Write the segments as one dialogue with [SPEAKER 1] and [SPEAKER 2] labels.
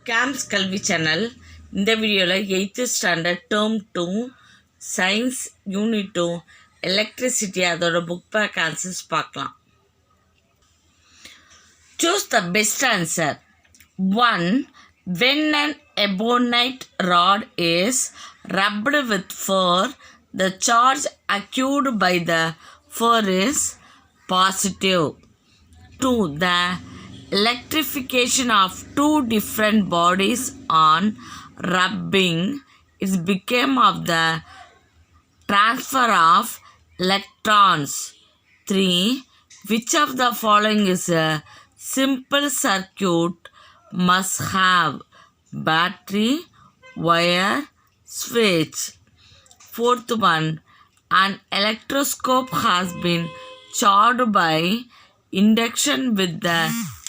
[SPEAKER 1] Camps கல்வி channel. இந்த வீடியோவில் 8th standard term 2 science unit 2 electricity அதோட புக் பேக் ஆன்சர்ஸ் பார்க்கலாம். Choose the best answer. 1. When an ebonite rod is rubbed with fur, the charge accrued by the fur is positive. 2. The electrification of two different bodies on rubbing is became of the transfer of electrons. 3. Which of the following is a simple circuit must have battery, wire, switch? 4th one, an electroscope has been charged by induction with the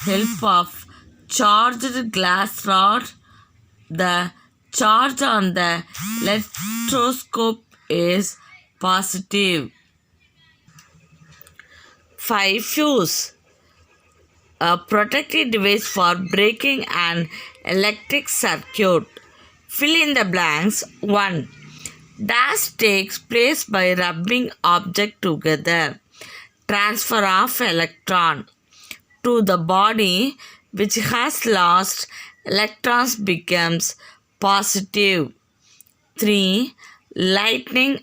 [SPEAKER 1] help of charged glass rod. The charge on the electroscope is positive. 5. Fuse, a protective device for breaking an electric circuit. Fill in the blanks. 1. Dash takes place by rubbing objects together. Transfer of electron. 2. The body which has lost electrons becomes positive. 3. Lightning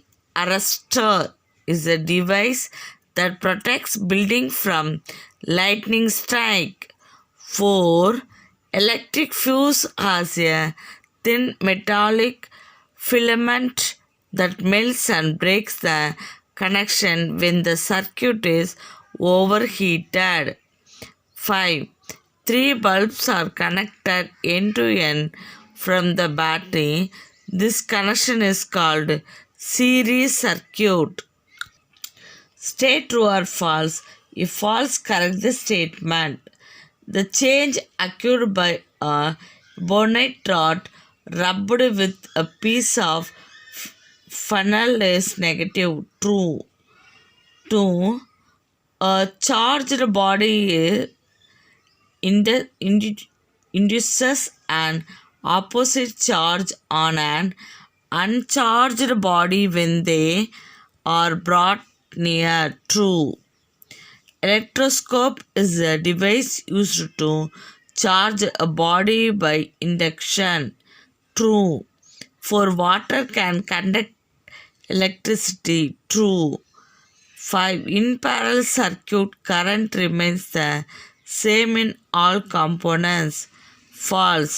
[SPEAKER 1] arrestor is a device that protects building from lightning strike. 4. Electric fuse has a thin metallic filament that melts and breaks the connection when the circuit is overheated. 5. 3 bulbs are connected end to end from the battery. This connection is called series circuit. State true or false. If false, correct the statement. The change occurred by a bonnet rod rubbed with a piece of funnel is negative. True. 2. A charged body induces an opposite charge on an uncharged body when they are brought near. True. Electroscope is a device used to charge a body by induction. True. 4. Water can conduct electricity. True. 5. In parallel circuit, current remains the same in all components. False.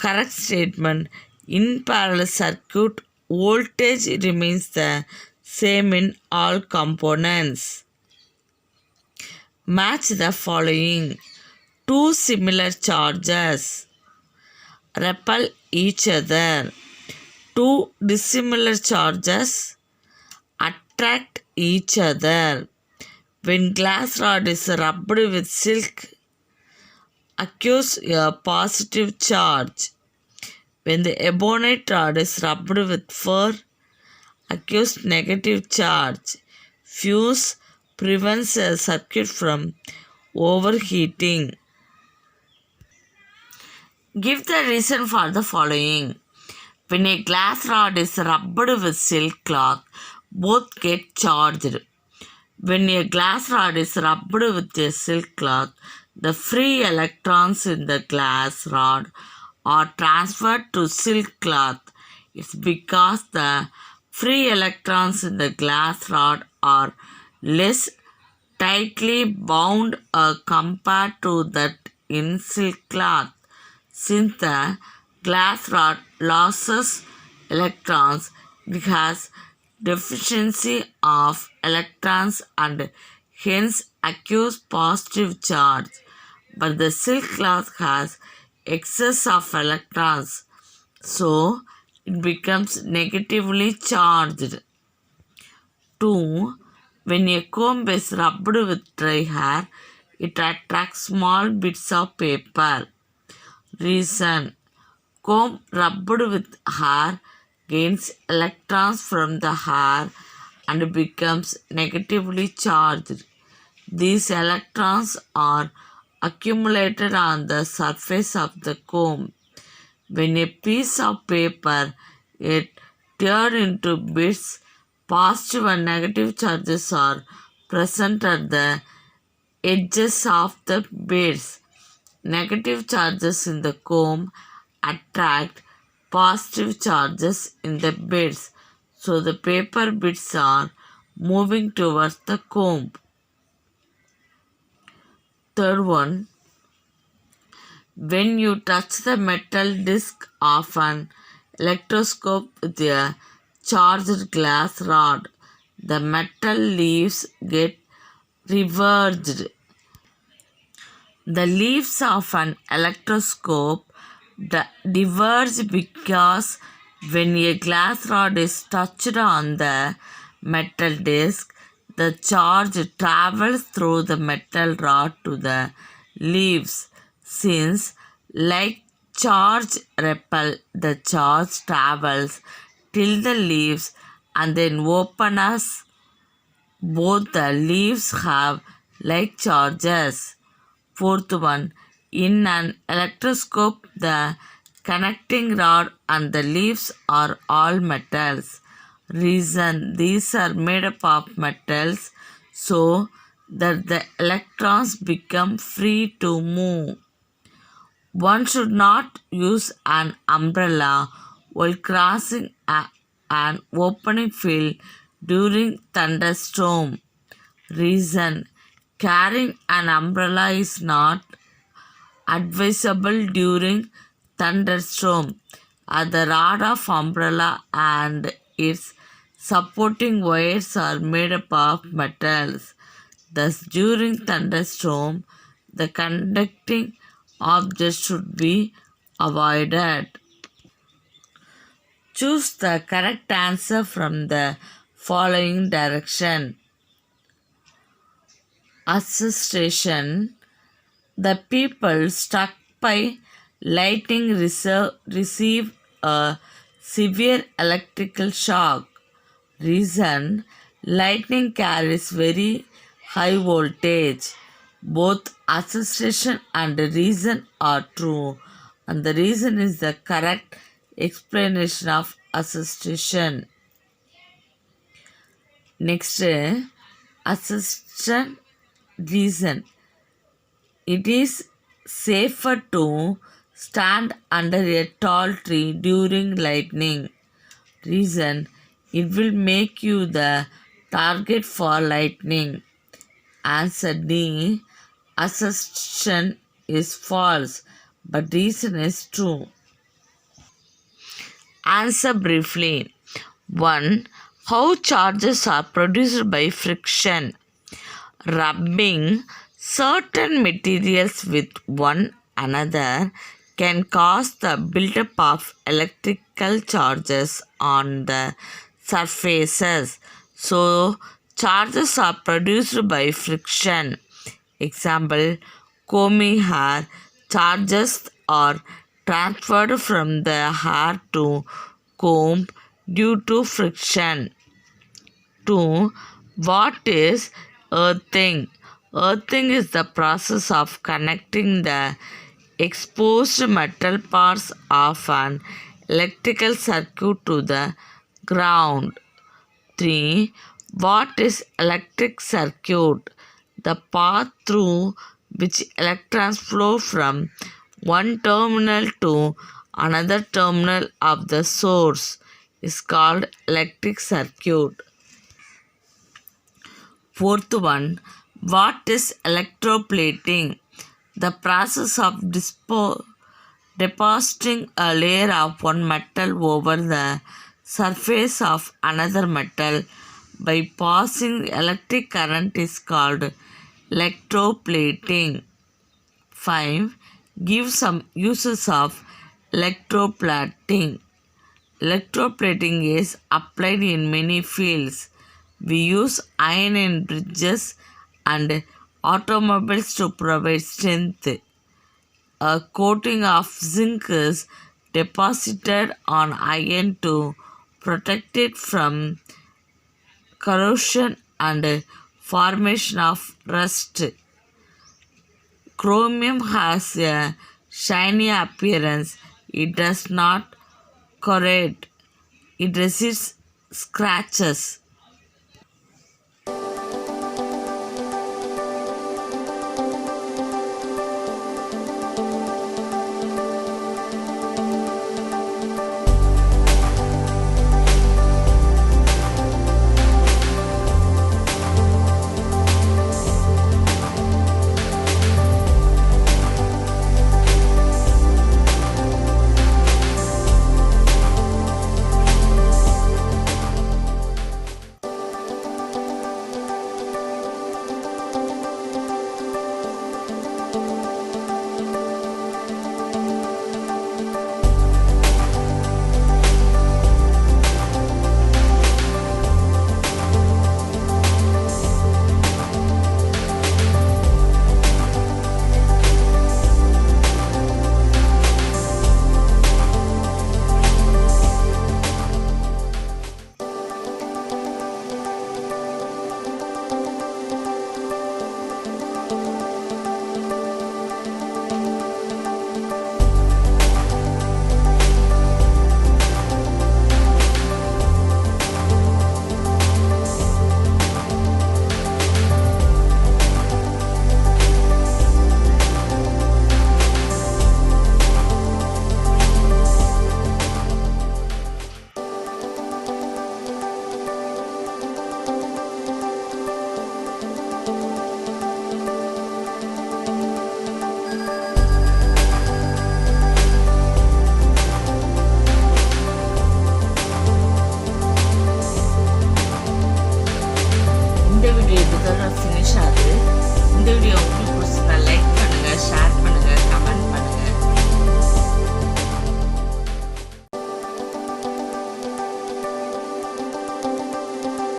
[SPEAKER 1] Correct statement. In parallel circuit, voltage remains the same in all components. Match the following. 2 similar charges repel each other. 2 dissimilar charges attract each other. When glass rod is rubbed with silk, occurs a positive charge. When the ebonite rod is rubbed with fur, occurs negative charge. Fuse prevents a circuit from overheating. Give the reason for the following. When a glass rod is rubbed with silk cloth, both get charged. When a glass rod is rubbed with a silk cloth, the free electrons in the glass rod are transferred to silk cloth. It's because the free electrons in the glass rod are less tightly bound compared to that in silk cloth. Since the glass rod loses electrons, it has deficiency of electrons and hence accrues positive charge. But the silk cloth has excess of electrons, so it becomes negatively charged. 2. When a comb is rubbed with dry hair, it attracts small bits of paper. Reason. Comb rubbed with hair gains electrons from the hair and becomes negatively charged. These electrons are accumulated on the surface of the comb. When a piece of paper is teared into bits, positive and negative charges are present at the edges of the bits. Negative charges in the comb attract positive charges in the bits, so the paper bits are moving towards the comb. Third one, when you touch the metal disc of an electroscope with a charged glass rod, the metal leaves get reversed. The leaves of an electroscope diverge because when a glass rod is touched on the metal disc, the charge travels through the metal rod to the leaves. Since like charge repel, the charge travels till the leaves and then open as both the leaves have like charges. Fourth one, in an electroscope, the connecting rod and the leaves are all metals. Reason these are made up of metals so that the electrons become free to move. One should not use an umbrella while crossing an opening field during thunderstorm. Reason carrying an umbrella is not advisable during thunderstorm, as the rod of umbrella and its supporting wires are made up of metals. Thus, during thunderstorm, the conducting objects should be avoided. Choose the correct answer from the following direction. Association. The people struck by lightning receive a severe electrical shock. Reason, lightning carries very high voltage. Both association and reason are true, and the reason is the correct explanation of association. Next, association reason. It is safer to stand under a tall tree during lightning. Reason, it will make you the target for lightning. Answer D. Assertion is false, but reason is true. Answer briefly. 1. How charges are produced by friction? Rubbing certain materials with one another can cause the buildup of electrical charges on the surfaces. So, charges are produced by friction. Example, combing hair. Charges are transferred from the hair to comb due to friction. 2. What is earthing? Earthing is the process of connecting the exposed metal parts of an electrical circuit to the ground. 3. What is electric circuit? The path through which electrons flow from one terminal to another terminal of the source is called electric circuit. Fourth one, what is electroplating? The process of depositing a layer of one metal over the surface of another metal by passing electric current is called electroplating. 5. Give some uses of electroplating. Electroplating is applied in many fields. We use iron in bridges and automobiles to provide strength. A coating of zinc is deposited on iron to protect it from corrosion and formation of rust. Chromium has a shiny appearance. It does not corrode. It resists scratches.